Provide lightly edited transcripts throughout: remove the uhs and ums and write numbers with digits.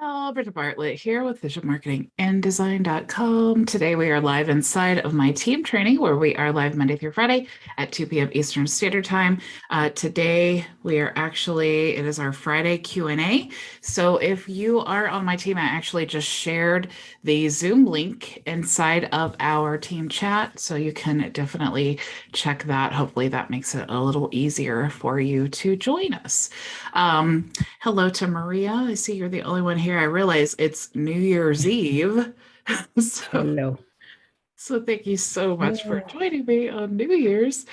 Hello, Bridget Bartlett here with visionmarketinganddesign.com. Today we are live inside of my team training where we are live Monday through Friday at 2 p.m. Eastern Standard Time. Today it is our Friday Q&A. So if you are on my team, I actually just shared the Zoom link inside of our team chat. So you can definitely check that. Hopefully that makes it a little easier for you to join us. Hello to Maria. I see you're the only one here. I realize it's New Year's Eve. So, Hello. so thank you so much for Yeah, joining me on New Year's.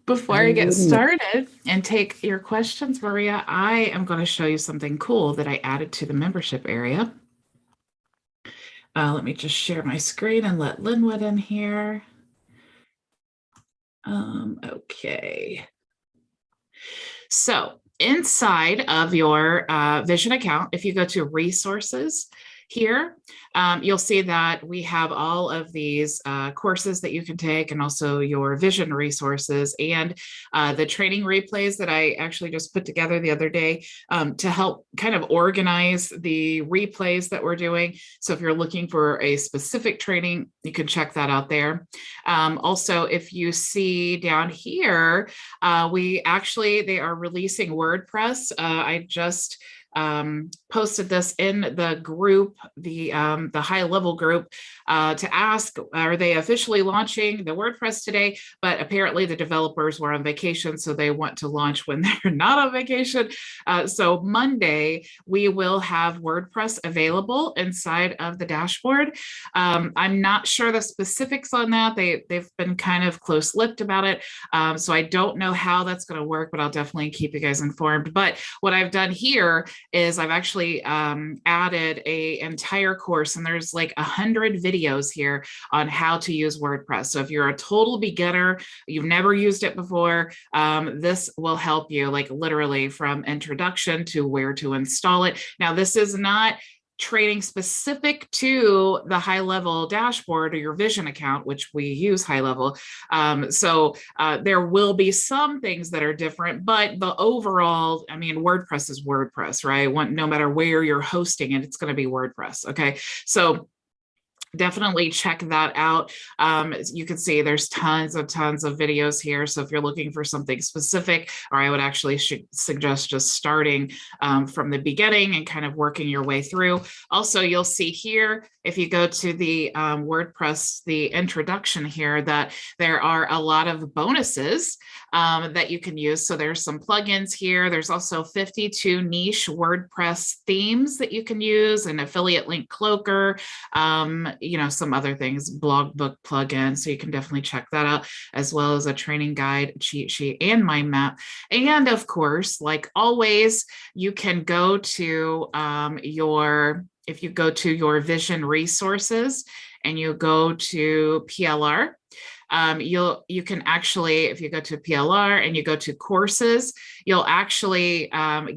Before I I get wouldn't. started and take your questions, Maria, I am going to show you something cool that I added to the membership area. Let me just share my screen and let Linwood in here. Okay. So inside of your Vision account, if you go to resources here, you'll see that we have all of these courses that you can take and also your Vision resources and the training replays that I actually just put together the other day to help kind of organize the replays that we're doing. So if you're looking for a specific training, you can check that out there. Also, if you see down here, they are releasing WordPress. I just posted this in the group, the high level group, to ask, are they officially launching the WordPress today? But apparently the developers were on vacation, so they want to launch when they're not on vacation. So Monday, we will have WordPress available inside of the dashboard. I'm not sure the specifics on that. They've been kind of close-lipped about it. So I don't know how that's going to work, but I'll definitely keep you guys informed. But what I've done here is I've actually added a entire course, and there's like 100 videos here on how to use WordPress. So if you're a total beginner, you've never used it before, this will help you, like literally from introduction to where to install it. Now, this is not training specific to the high level dashboard or your Vision account, which we use high level. So there will be some things that are different, but the overall, I mean, WordPress is WordPress, right? No matter where you're hosting it, it's going to be WordPress. Okay. So definitely check that out. You can see there's tons of videos here. So if you're looking for something specific, or I would actually suggest just starting from the beginning and kind of working your way through. Also, you'll see here, if you go to the WordPress, the introduction here, that there are a lot of bonuses that you can use. So there's some plugins here. There's also 52 niche WordPress themes that you can use, an affiliate link cloaker, some other things, blog book plugin. So you can definitely check that out, as well as a training guide, cheat sheet, and mind map. And of course, like always, you can go to if you go to your Vision resources and you go to PLR, you can actually, if you go to PLR and you go to courses, you'll actually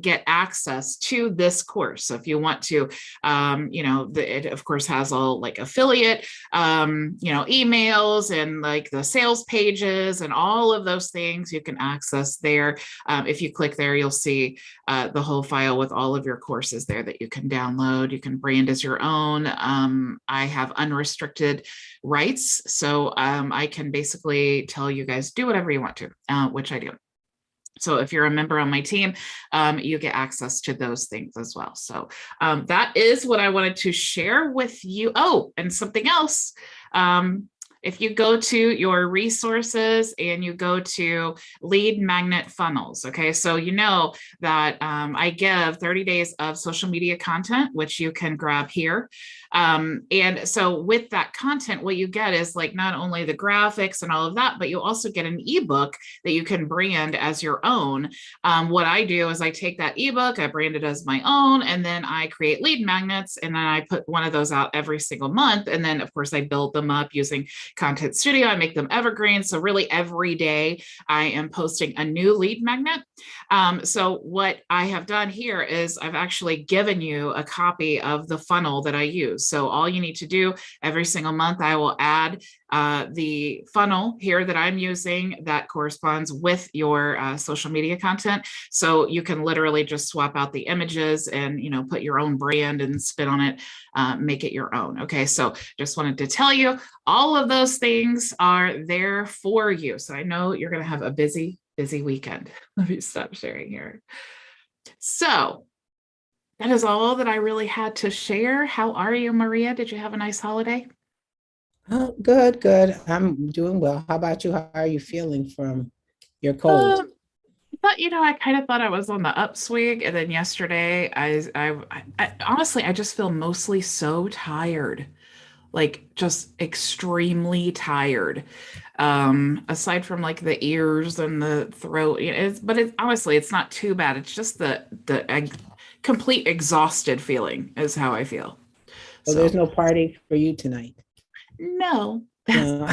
get access to this course. So if you want to, it of course has all like affiliate, emails and like the sales pages and all of those things you can access there. If you click there, you'll see the whole file with all of your courses there that you can download. You can brand as your own. I have unrestricted rights, so I can basically tell you guys do whatever you want to, which I do. So if you're a member on my team, you get access to those things as well. So that is what I wanted to share with you. Oh, and something else. If you go to your resources and you go to lead magnet funnels, okay, so you know that I give 30 days of social media content, which you can grab here. And so with that content, what you get is like not only the graphics and all of that, but you also get an ebook that you can brand as your own. What I do is I take that ebook, I brand it as my own, and then I create lead magnets, and then I put one of those out every single month. And then of course I build them up using Content Studio. I make them evergreen. So really every day I am posting a new lead magnet. So what I have done here is I've actually given you a copy of the funnel that I use. So all you need to do every single month, I will add the funnel here that I'm using that corresponds with your social media content. So you can literally just swap out the images and, put your own brand and spin on it, make it your own. Okay. So just wanted to tell you all of those things are there for you. So I know you're going to have a busy weekend. Let me stop sharing here. So that is all that I really had to share. How are you, Maria? Did you have a nice holiday? Oh, good, good. I'm doing well. How about you? How are you feeling from your cold? But I kind of thought I was on the upswing, and then yesterday, I honestly, I just feel mostly so tired, like just extremely tired. Aside from like the ears and the throat, but it's honestly, it's not too bad. It's just the complete exhausted feeling is how I feel. So there's So no party for you tonight. no. No,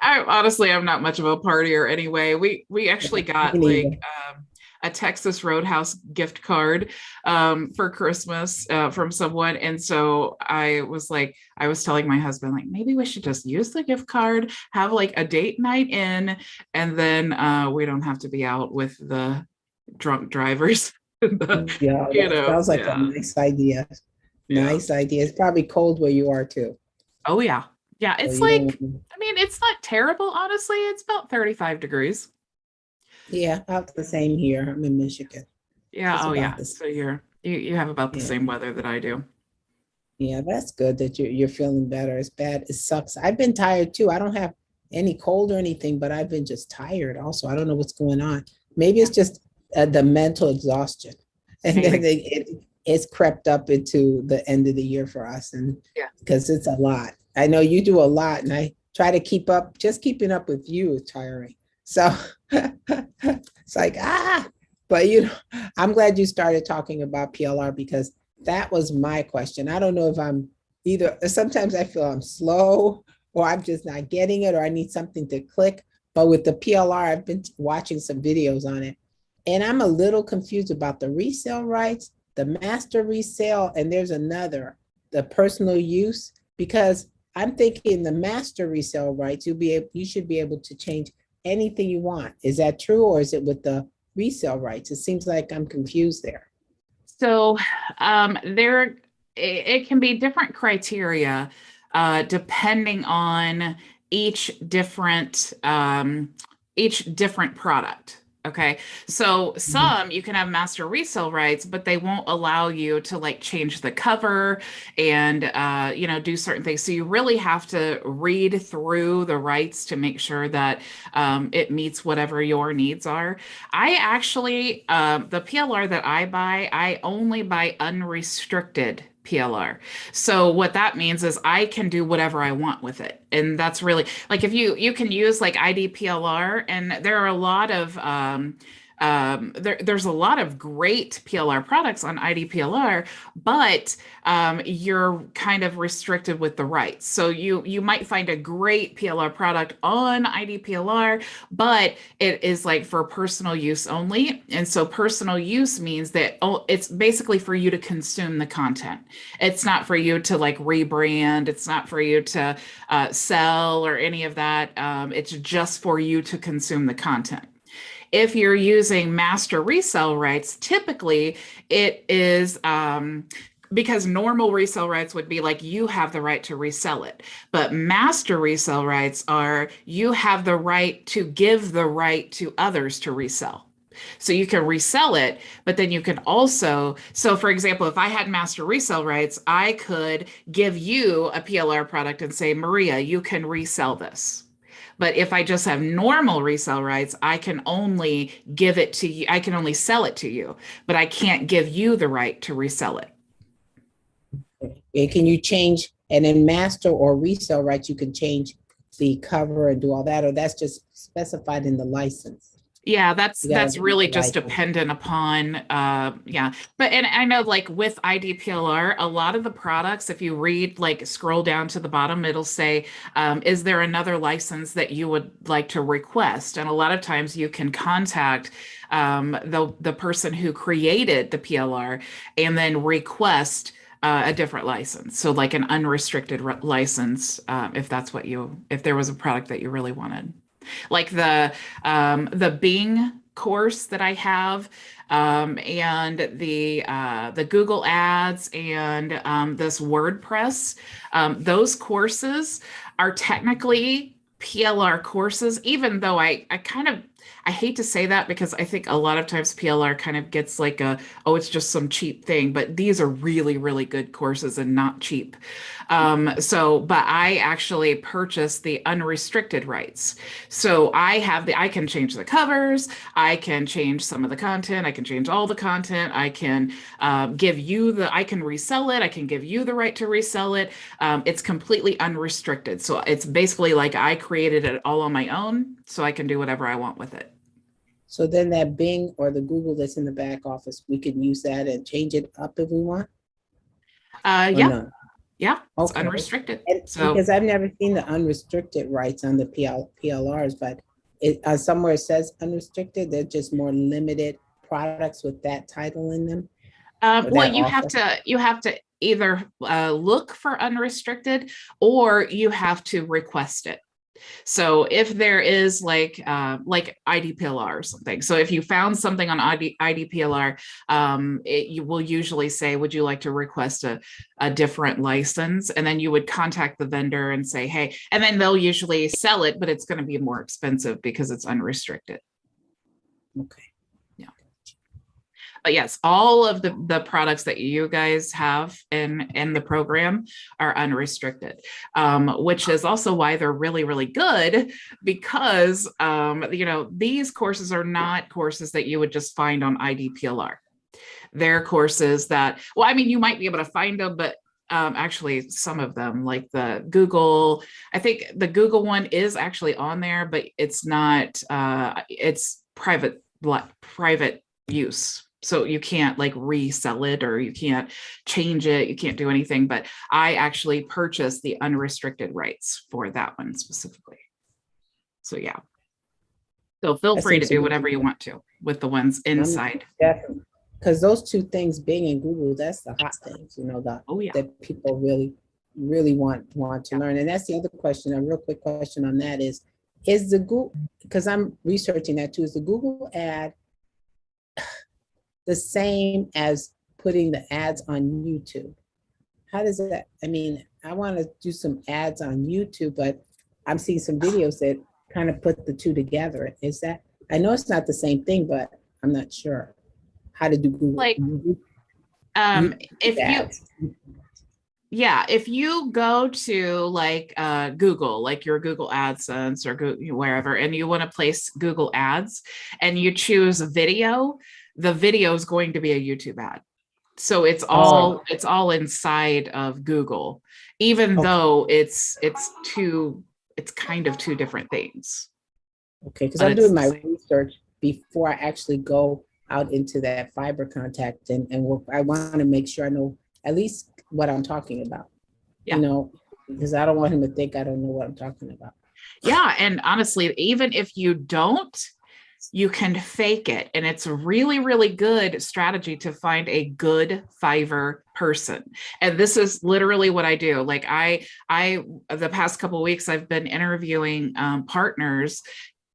I honestly I'm not much of a partier anyway. We actually me got like neither. a Texas Roadhouse gift card for Christmas from someone, and so I was telling my husband like maybe we should just use the gift card, have like a date night in, and then we don't have to be out with the drunk drivers. Yeah, that sounds like a Yeah, nice idea. yeah. Nice idea. It's probably cold where you are too. Oh yeah, yeah. So It's you like don't, I mean it's not terrible honestly. It's about 35 degrees. yeah, about the same here. I'm in Michigan. So Yeah, it's oh about yeah. the same. So you have about the Yeah. same weather that I do. Yeah, that's good that you're feeling better. It's bad. It sucks. I've been tired too. I don't have any cold or anything, but I've been just tired also. I don't know what's going on. Maybe Yeah, it's just the mental exhaustion. And then maybe. it's crept up into the end of the year for us. And Yeah. because it's a lot. I know you do a lot, and I try to keep up. Just keeping up with you is tiring. So it's like, but I'm glad you started talking about PLR because that was my question. I don't know if I'm either, sometimes I feel I'm slow or I'm just not getting it or I need something to click. But with the PLR, I've been watching some videos on it and I'm a little confused about the resale rights, the master resale, and there's another, the personal use, because I'm thinking the master resale rights, you should be able to change anything you want. Is that true or is it with the resale rights? It seems like I'm confused there. So it can be different criteria depending on each different each different product. Okay. So Mhm. some you can have master resale rights, but they won't allow you to like change the cover and do certain things. So you really have to read through the rights to make sure that it meets whatever your needs are. I actually, the PLR that I buy, I only buy unrestricted PLR. So what that means is I can do whatever I want with it. And that's really like if you can use like ID PLR, and there are a lot of there's a lot of great PLR products on ID PLR, but you're kind of restricted with the rights. So you might find a great PLR product on ID PLR, but it is like for personal use only. And so personal use means that it's basically for you to consume the content. It's not for you to like rebrand. It's not for you to sell or any of that. It's just for you to consume the content. If you're using master resale rights, typically it is because normal resale rights would be like you have the right to resell it. But master resale rights are you have the right to give the right to others to resell. So you can resell it, but then you can also, so for example, if I had master resale rights, I could give you a PLR product and say, Maria, you can resell this. But if I just have normal resale rights, I can only give it to you. I can only sell it to you, but I can't give you the right to resell it. And can you change, and in master or resale rights, you can change the cover and do all that, or that's just specified in the license? Yeah, You gotta that's read really the just license. dependent upon yeah. But and I know like with IDPLR, a lot of the products, if you read like scroll down to the bottom, it'll say, is there another license that you would like to request? And a lot of times you can contact the person who created the PLR and then request a different license. So like an unrestricted license, if that's what you if there was a product that you really wanted. Like the Bing course that I have, and the Google Ads and this WordPress. Those courses are technically PLR courses, even though I kind of I hate to say that because I think a lot of times PLR kind of gets like a, oh, it's just some cheap thing, but these are really, really good courses and not cheap. But I actually purchased the unrestricted rights. So I can change the covers, I can change some of the content, I can change all the content, I can I can resell it, I can give you the right to resell it. It's completely unrestricted. So it's basically like I created it all on my own, so I can do whatever I want with it. So then that Bing or the Google that's in the back office, we can use that and change it up if we want, or Yeah, no? yeah, it's Okay. unrestricted. And So because I've never seen the unrestricted rights on the PLRs, but somewhere it says unrestricted, they're just more limited products with that title in them or well, that offer. you have to either look for unrestricted or you have to request it. So if there is like IDPLR or something, so if you found something on IDPLR, you will usually say, "Would you like to request a different license?" And then you would contact the vendor and say, "Hey," and then they'll usually sell it, but it's going to be more expensive because it's unrestricted. Okay. Yeah. But yes, all of the products that you guys have in the program are unrestricted, which is also why they're really, really good because, these courses are not courses that you would just find on IDPLR. They're courses that, well, I mean, you might be able to find them, but actually some of them like the Google, I think the Google one is actually on there, but it's not, it's private use. So you can't like resell it or you can't change it. You can't do anything, but I actually purchased the unrestricted rights for that one specifically. So yeah. So feel That free to seems to do be, whatever you want to with the ones I'm inside. definitely, because those two things, Bing and Google, that's the hot things, Oh yeah. that people really, really want to Yeah. learn. And that's the other question, a real quick question on that is the Google, because I'm researching that too, is the Google ad the same as putting the ads on YouTube? How does that, I mean, I want to do some ads on YouTube, but I'm seeing some videos that kind of put the two together. Is that, I know it's not the same thing, but I'm not sure how to do Like YouTube if you ads. yeah, if you go to like Google, like your Google AdSense or wherever, and you want to place Google ads and you choose a video, the video is going to be a YouTube ad. So Oh, it's all inside of Google, even okay, though it's kind of two different things, okay, because but I'm it's doing the my same. research before I actually go out into that fiber contact and work. I want to make sure I know at least what I'm talking about, Yeah. because I don't want him to think I don't know what I'm talking about. Yeah. And honestly, even if you don't, you can fake it. And it's a really, really good strategy to find a good Fiverr person. And this is literally what I do. Like the past couple of weeks, I've been interviewing partners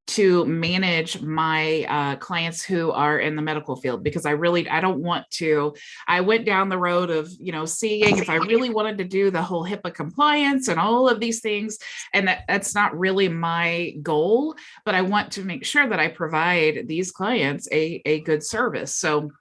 to manage my clients who are in the medical field because I don't want to. I went down the road of seeing if I really wanted to do the whole HIPAA compliance and all of these things, and that's not really my goal, but I want to make sure that I provide these clients a good service. So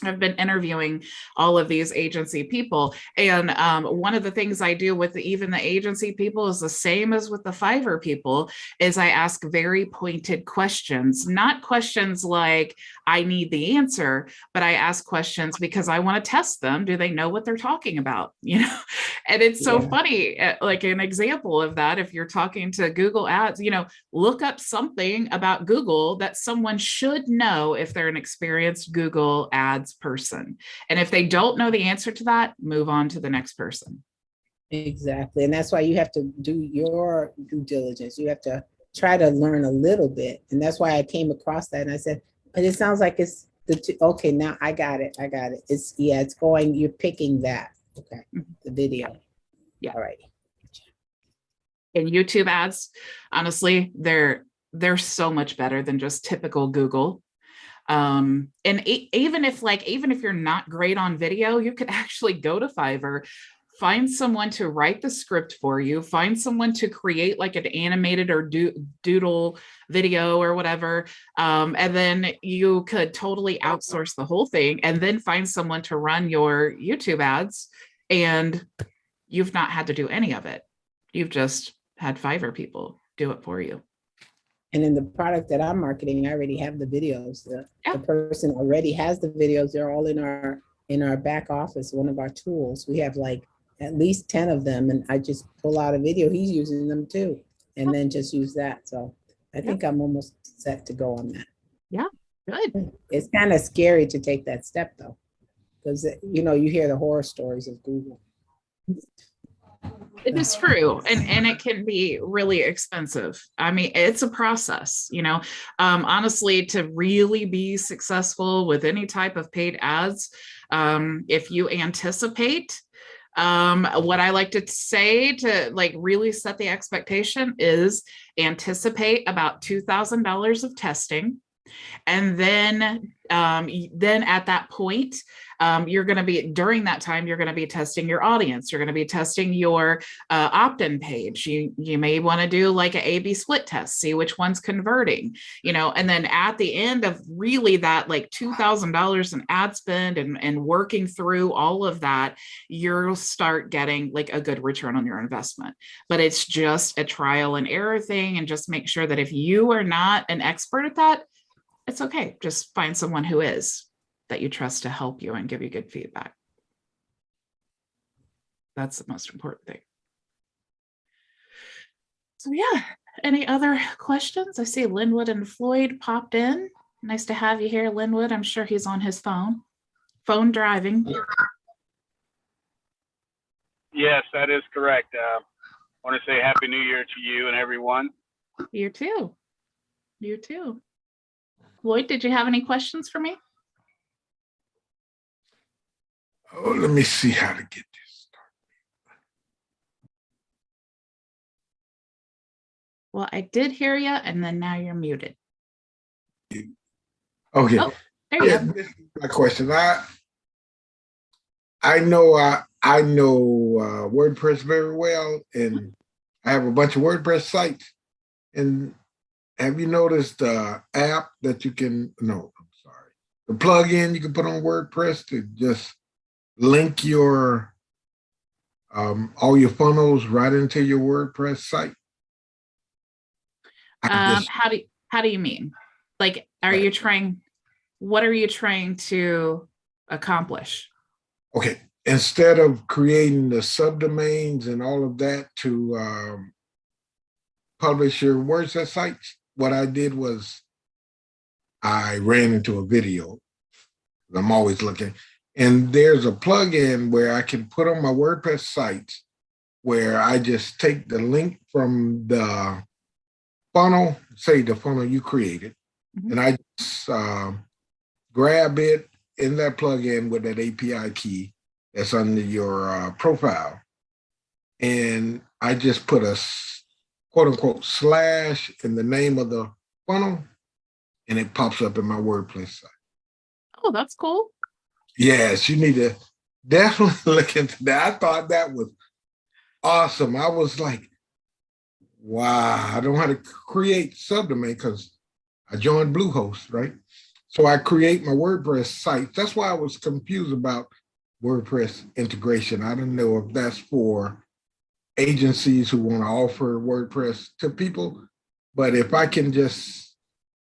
I've been interviewing all of these agency people. And one of the things I do with even the agency people is the same as with the Fiverr people, is I ask very pointed questions, not questions like I need the answer, but I ask questions because I want to test them. Do they know what they're talking about? You know, and it's so funny, like an example of that. If you're talking to Google Ads, you know, look up something about Google that someone should know if they're an experienced Google Ads person. And if they don't know the answer to that, move on to the next person. Exactly. And that's why you have to do your due diligence. You have to try to learn a little bit. And that's why I came across that. And I said, but it sounds like it's okay, now I got it. It's, yeah, it's going, you're picking that. Okay. The video. Yeah. All right. And YouTube ads, honestly, they're so much better than just typical Google. And even if you're not great on video, you could actually go to Fiverr, find someone to write the script for you, find someone to create like an animated or doodle video or whatever. And then you could totally outsource the whole thing and then find someone to run your YouTube ads. And you've not had to do any of it. You've just had Fiverr people do it for you. And in the product that I'm marketing, I already have the videos. The person already has the videos. They're all in our back office, one of our tools. We have like at least 10 of them, and I just pull out a video. He's using them too, and then just use that. So I think I'm almost set to go on that. Yeah, good. It's kind of scary to take that step though, because you know, you hear the horror stories of Google. It is true. And it can be really expensive. I mean, it's a process, you know, honestly, to really be successful with any type of paid ads, if you anticipate, what I like to say to like really set the expectation is anticipate about $2,000 of testing. And then at that point, you're going to be, during that time, you're going to be testing your audience. You're going to be testing your opt-in page. You may want to do like an A/B split test, see which one's converting, you know, and then at the end of really that like $2,000 in ad spend and working through all of that, you'll start getting like a good return on your investment. But it's just a trial and error thing. And just make sure that if you are not an expert at that, it's okay. Just find someone who is, that you trust to help you and give you good feedback. That's the most important thing. So yeah, any other questions? I see Linwood and Floyd popped in. Nice to have you here, Linwood. I'm sure he's on his phone driving. Yes, that is correct. I want to say Happy New Year to you and everyone. You too. You too. Floyd, did you have any questions for me? Oh, let me see how to get this started. Well, I did hear you, and then now you're muted. Okay. Oh, there you go. This is my question. I know WordPress very well, and I have a bunch of WordPress sites. And have you noticed the app that you can? No, I'm sorry. The plugin you can put on WordPress to just link your all your funnels right into your WordPress site. How do you mean? Like, what are you trying to accomplish? Okay, instead of creating the subdomains and all of that to publish your WordPress sites, what I did was I ran into a video. I'm always looking. And there's a plugin where I can put on my WordPress sites where I just take the link from the funnel, say the funnel you created, and I just grab it in that plugin with that API key that's under your profile. And I just put a quote unquote slash in the name of the funnel, and it pops up in my WordPress site. Oh, that's cool. Yes, you need to definitely look into that. I thought that was awesome. I was like, wow, I don't know how to create subdomain because I joined Bluehost, right? So I create my WordPress site. That's why I was confused about WordPress integration. I don't know if that's for agencies who want to offer WordPress to people, but if I can just,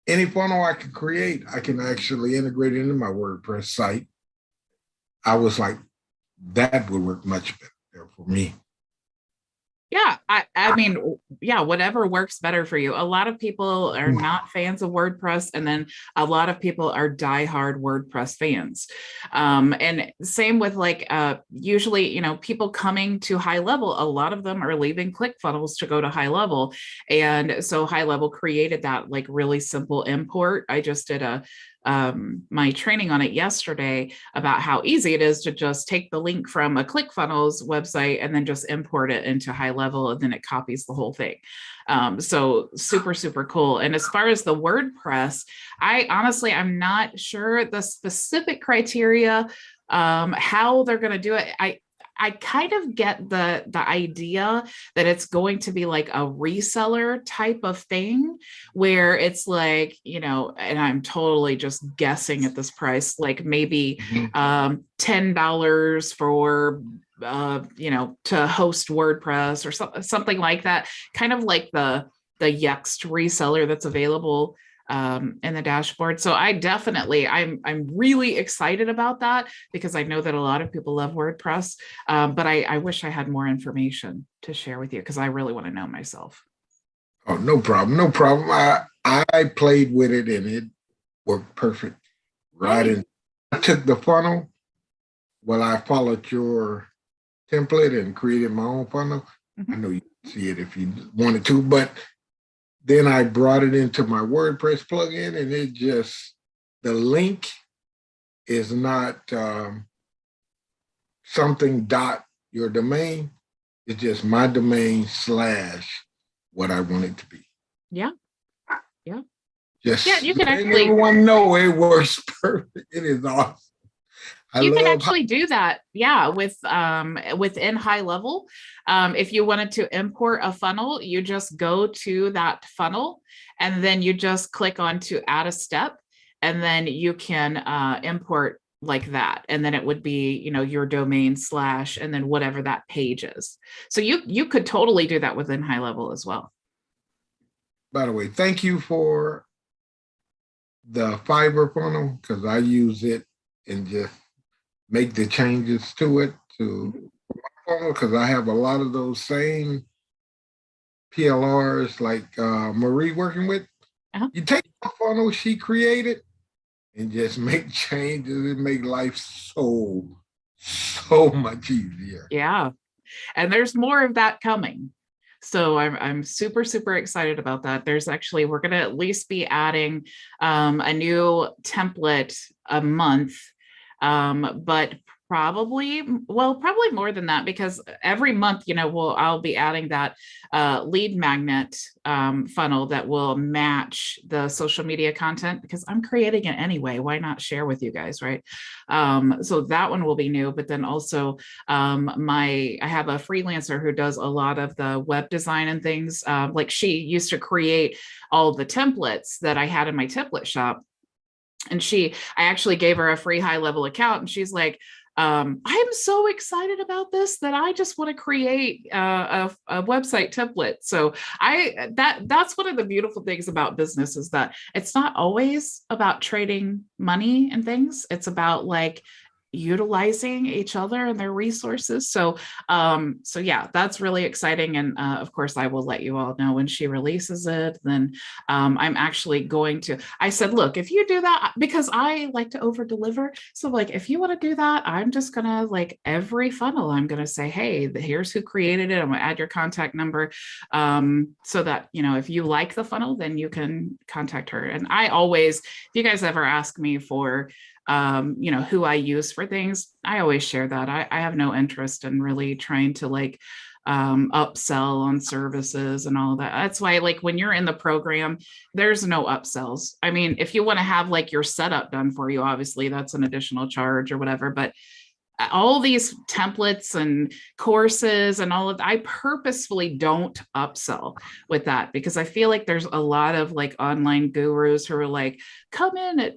any funnel I can create, I can actually integrate it into my WordPress site. I was like, that would work much better for me. Yeah, I mean, yeah, whatever works better for you. A lot of people are not fans of WordPress, and then a lot of people are diehard WordPress fans. And same with like, usually, you know, people coming to High Level, a lot of them are leaving ClickFunnels to go to High Level. And so High Level created that like really simple import. I just did my training on it yesterday about how easy it is to just take the link from a ClickFunnels website and then just import it into High Level, and then it copies the whole thing. So super, super cool. And as far as the WordPress, I'm not sure the specific criteria, how they're going to do it. I kind of get the idea that it's going to be like a reseller type of thing where it's like, you know, and I'm totally just guessing at this price, like maybe $10 for, you know, to host WordPress or something like that, kind of like the Yext reseller that's available in the dashboard. So I'm really excited about that because I know that a lot of people love WordPress, but I wish I had more information to share with you because I really want to know myself. Oh, no problem. No problem. I played with it and it worked perfect. Right. And I took the funnel. Well, I followed your template and created my own funnel. I know you can see it if you wanted to, but then I brought it into my WordPress plugin, and it just, the link is not something dot your domain. It's just my domain / what I want it to be. Yeah. Yeah. Just yeah, you can actually, everyone know it works perfect. It is awesome. You can actually do that, yeah, with within High Level. If you wanted to import a funnel, you just go to that funnel and then you just click on to add a step, and then you can import like that, and then it would be, you know, your domain / and then whatever that page is. So you could totally do that within High Level as well. By the way, thank you for the Fiverr funnel, because I use it and just make the changes to it to funnel, because I have a lot of those same PLRs like Marie working with. You take the funnel she created and just make changes. It make life so much easier. Yeah, and there's more of that coming. So I'm super, super excited about that. There's actually, we're going to at least be adding a new template a month, but probably more than that, because every month, you know, I'll be adding that lead magnet funnel that will match the social media content, because I'm creating it anyway. Why not share with you guys, right? So that one will be new. But then also I have a freelancer who does a lot of the web design and things. Like she used to create all the templates that I had in my template shop. And I actually gave her a free High Level account, and she's like, I'm so excited about this that I just want to create a website template. So that's one of the beautiful things about business, is that it's not always about trading money and things. It's about like utilizing each other and their resources. So yeah, that's really exciting. And of course, I will let you all know when she releases it. Then I'm actually going to, I said, look, if you do that, because I like to over deliver. So like, if you want to do that, I'm just going to, like, every funnel, I'm going to say, hey, here's who created it. I'm going to add your contact number, so that, you know, if you like the funnel, then you can contact her. And I always, if you guys ever ask me for you know, who I use for things, I always share that. I have no interest in really trying to like upsell on services and all of that. That's why, like, when you're in the program, there's no upsells. I mean, if you want to have like your setup done for you, obviously that's an additional charge or whatever, but all these templates and courses and all of that, I purposefully don't upsell with that, because I feel like there's a lot of like online gurus who are like, come in at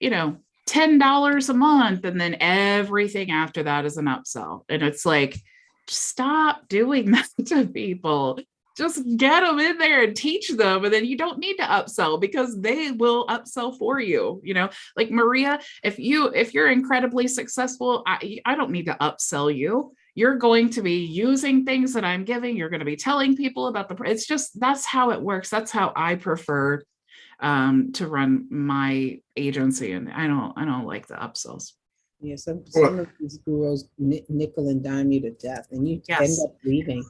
$10 a month, and then everything after that is an upsell. And it's like, stop doing that to people. Just get them in there and teach them, and then you don't need to upsell because they will upsell for you. Like Maria, if you're incredibly successful, I don't need to upsell you. You're going to be using things that I'm giving. You're going to be telling people about it's just, that's how it works. That's how I prefer to run my agency, and I don't like the upsells. Yeah, some of these gurus nickel and dime you to death, and you end up leaving.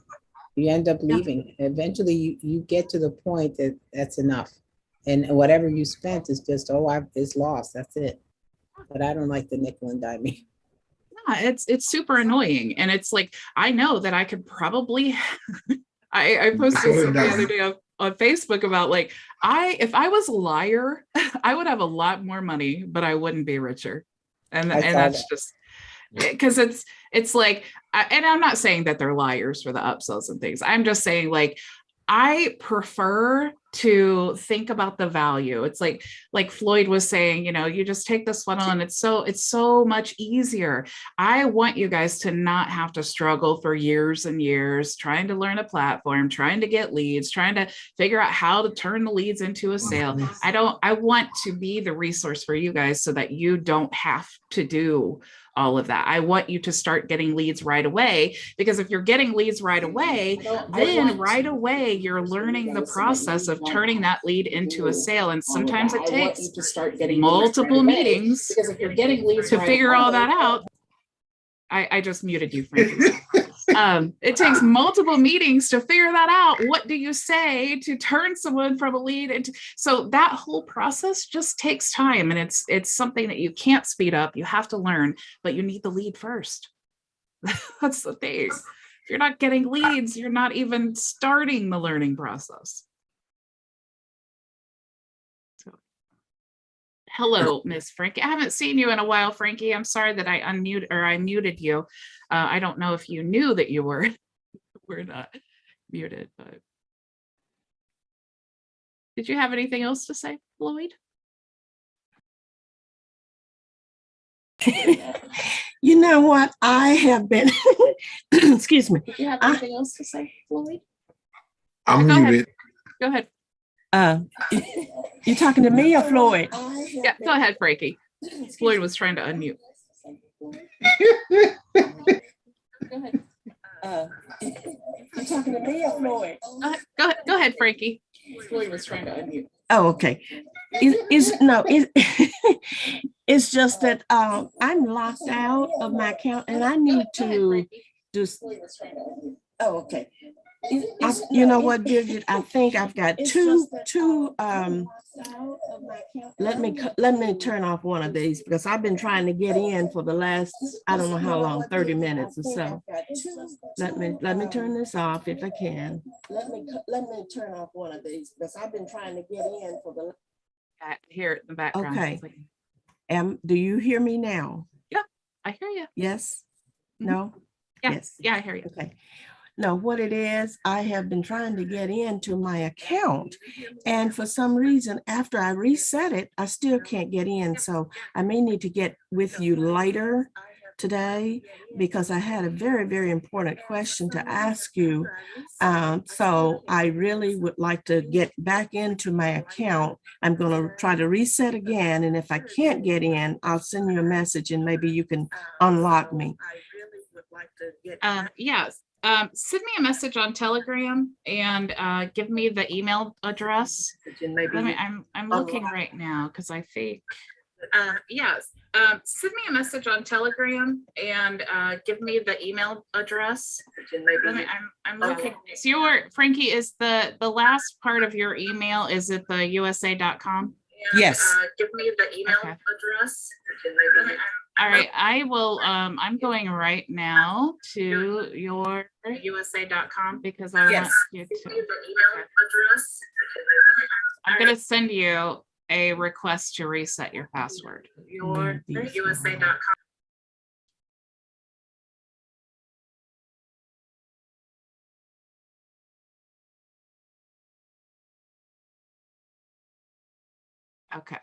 You end up leaving. Eventually, you get to the point that that's enough, and whatever you spent is just it's lost. That's it. But I don't like the nickel and dime. Yeah, it's super annoying, and it's like, I know that I could probably. I posted something the other day on Facebook about, like, if I was a liar, I would have a lot more money, but I wouldn't be richer, and that's just. Because it's like, and I'm not saying that they're liars for the upsells and things. I'm just saying, like, I prefer to think about the value. It's like Floyd was saying, you just take this funnel and it's so much easier. I want you guys to not have to struggle for years and years trying to learn a platform, trying to get leads, trying to figure out how to turn the leads into a sale. I want to be the resource for you guys so that you don't have to do all of that. I want you to start getting leads right away, because if you're getting leads right away, then right away you're learning the process of turning that lead into a sale. And sometimes it takes multiple meetings to figure all that out. I just muted you, Frankie. It takes multiple meetings to figure that out. What do you say to turn someone from a lead into? So that whole process just takes time, and it's something that you can't speed up. You have to learn, but you need the lead first. That's the thing. If you're not getting leads, you're not even starting the learning process. Hello, Miss Frankie. I haven't seen you in a while, Frankie. I'm sorry that I muted you. I don't know if you knew that you were not muted, but did you have anything else to say, Floyd? You know what? I have been, excuse me. Did you have anything else to say, Floyd? I'm muted. Go ahead. You talking to me or Floyd? Yeah, go ahead, Frankie. Floyd was trying to unmute. Go ahead. You talking to me or Floyd? Go ahead, Frankie. Floyd was trying to unmute. Oh, okay. It's just that I'm locked out of my account, and I need to do. Oh, okay. You know what, Bridget? I think I've got two. Let me turn off one of these, because I've been trying to get in for the last, I don't know how long, 30 minutes or so. Let me turn this off if I can. Let me turn off one of these, because I've been trying to get in for the. I hear it in the background. Okay. Do you hear me now? Yeah, I hear you. Yes. No. Yeah. Yes. Yeah, I hear you. Okay. No, what it is, I have been trying to get into my account, and for some reason, after I reset it, I still can't get in. So I may need to get with you later today, because I had a very, very important question to ask you. So I really would like to get back into my account. I'm going to try to reset again, and if I can't get in, I'll send you a message and maybe you can unlock me. Yes. Send me a message on Telegram and give me the email address. I'm looking right now, because I think yes. Send me a message on Telegram and give me the email address. I'm looking. So Frankie, is the last part of your email, is it the USA.com? Yes. Give me the email address. All right, I will, I'm going right now to your USA.com, because I want you to. I'm going to send you a request to reset your password. Your USA.com. Okay.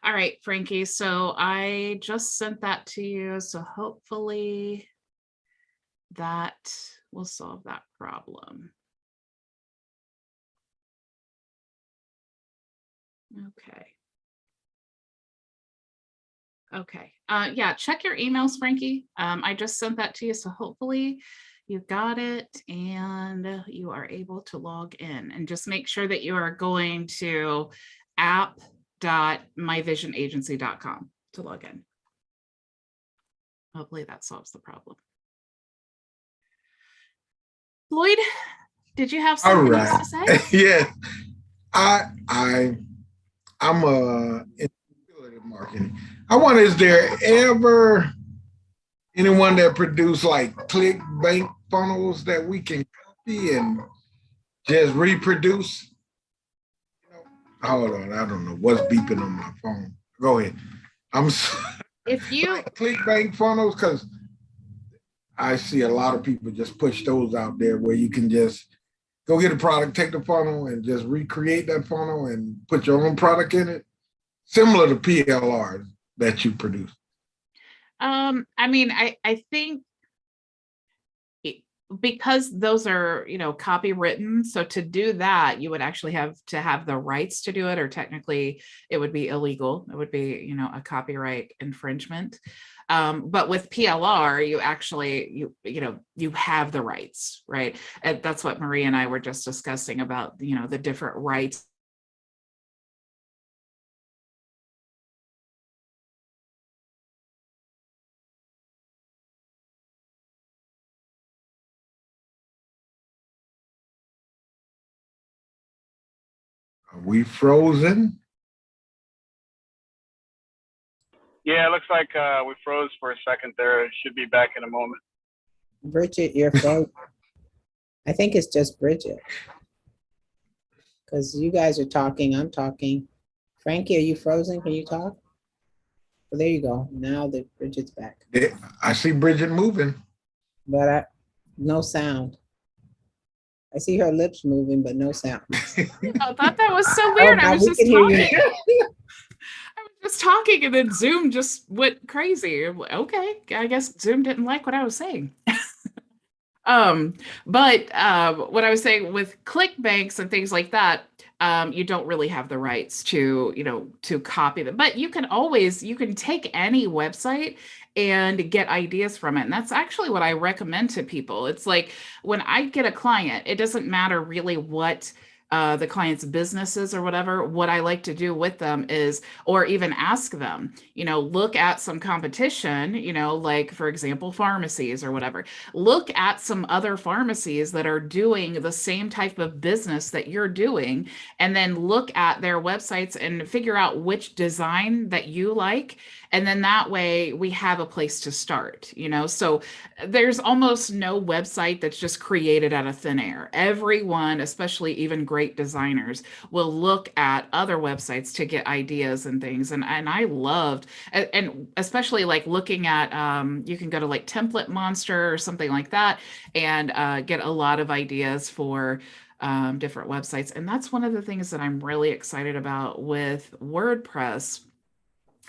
All right, Frankie. So I just sent that to you. So hopefully that will solve that problem. Okay. Okay. Yeah, check your emails, Frankie. I just sent that to you. So hopefully you got it and you are able to log in, and just make sure that you are going to app.myvisionagency.com to log in. Hopefully that solves the problem. Lloyd, did you have All something right. else to say? Yeah. I'm in affiliate marketing. I wonder, is there ever anyone that produce like ClickBank funnels that we can copy and just reproduce? Hold on, I don't know what's beeping on my phone. Go ahead. I'm If you like ClickBank funnels, because I see a lot of people just push those out there where you can just go get a product, take the funnel, and just recreate that funnel and put your own product in it, similar to PLRs that you produce. I mean, I think because those are, copywritten, so to do that, you would actually have to have the rights to do it, or technically it would be illegal. It would be, a copyright infringement. But with PLR, you actually, you have the rights, right? And that's what Marie and I were just discussing about, the different rights. Are we frozen? Yeah, it looks like we froze for a second there. It should be back in a moment. Bridget, you're frozen. I think it's just Bridget. Because you guys are talking, I'm talking. Frankie, are you frozen? Can you talk? Well, there you go. Now that Bridget's back. I see Bridget moving. But no sound. I see her lips moving, but no sound. I thought that was so weird. I was just talking and then Zoom just went crazy. Okay, I guess Zoom didn't like what I was saying. But what I was saying with ClickBanks and things like that, you don't really have the rights to, to copy them. But you can take any website and get ideas from it. And that's actually what I recommend to people. It's like when I get a client, it doesn't matter really what the client's businesses or whatever. What I like to do with them is, or even ask them, look at some competition, like for example, pharmacies or whatever. Look at some other pharmacies that are doing the same type of business that you're doing, and then look at their websites and figure out which design that you like. And then that way we have a place to start, so there's almost no website that's just created out of thin air. Everyone, especially even great designers, will look at other websites to get ideas and things. And I loved, and especially like looking at, you can go to like Template Monster or something like that and get a lot of ideas for different websites. And that's one of the things that I'm really excited about with WordPress.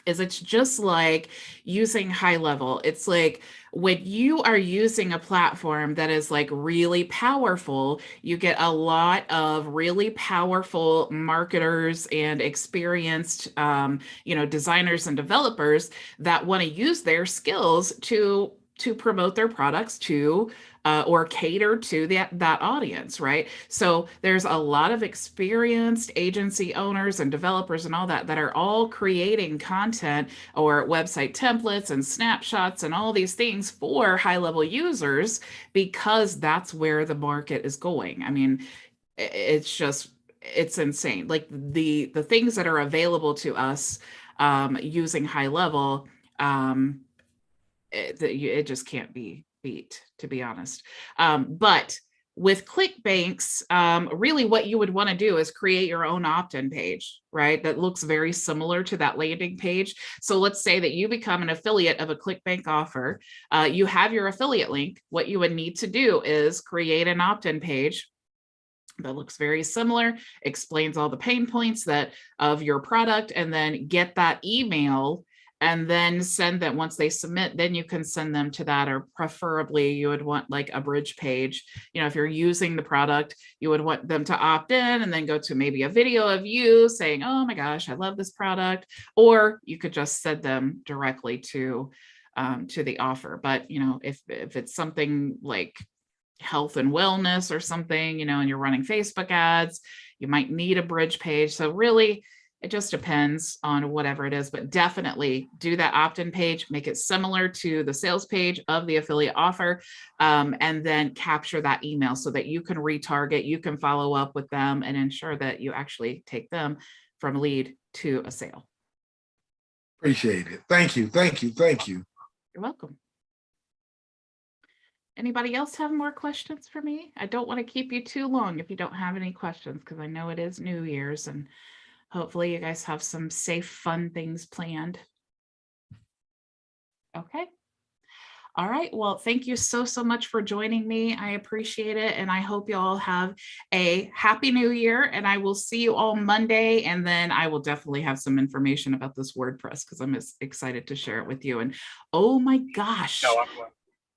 Is it's just like using high level. It's like when you are using a platform that is like really powerful, you get a lot of really powerful marketers and experienced, designers and developers that want to use their skills to promote their products to or cater to that audience, right? So there's a lot of experienced agency owners and developers and all that are all creating content or website templates and snapshots and all these things for high-level users, because that's where the market is going. I mean, it's insane. Like the things that are available to us using high level, it just can't be beat, to be honest. But with ClickBanks, really what you would want to do is create your own opt-in page, right? That looks very similar to that landing page. So let's say that you become an affiliate of a ClickBank offer. You have your affiliate link. What you would need to do is create an opt-in page that looks very similar, explains all the pain points that of your product, and then get that email and then send that. Once they submit, then you can send them to that, or preferably you would want like a bridge page. You know, if you're using the product, you would want them to opt in and then go to maybe a video of you saying, oh my gosh, I love this product. Or you could just send them directly to the offer. But, you know, if it's something like health and wellness or something, you know, and you're running Facebook ads, you might need a bridge page. So really, it just depends on whatever it is, but definitely do that opt-in page, make it similar to the sales page of the affiliate offer, and then capture that email so that you can retarget, you can follow up with them and ensure that you actually take them from lead to a sale. Appreciate it. Thank you. Thank you. Thank you. You're welcome. Anybody else have more questions for me? I don't want to keep you too long if you don't have any questions, because I know it is New Year's and hopefully you guys have some safe, fun things planned. Okay. All right. Well, thank you so much for joining me. I appreciate it. And I hope you all have a happy new year, and I will see you all Monday. And then I will definitely have some information about this WordPress because I'm excited to share it with you. And oh my gosh. No,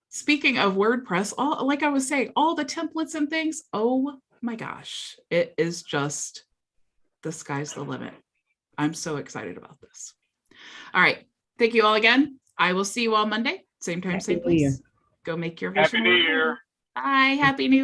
Speaking of WordPress, all, like I was saying, all the templates and things, oh my gosh, it is just, the sky's the limit. I'm so excited about this. All right. Thank you all again. I will see you all Monday. Same time, same place. Go make your vision. Happy New Year. Bye. Happy New Year.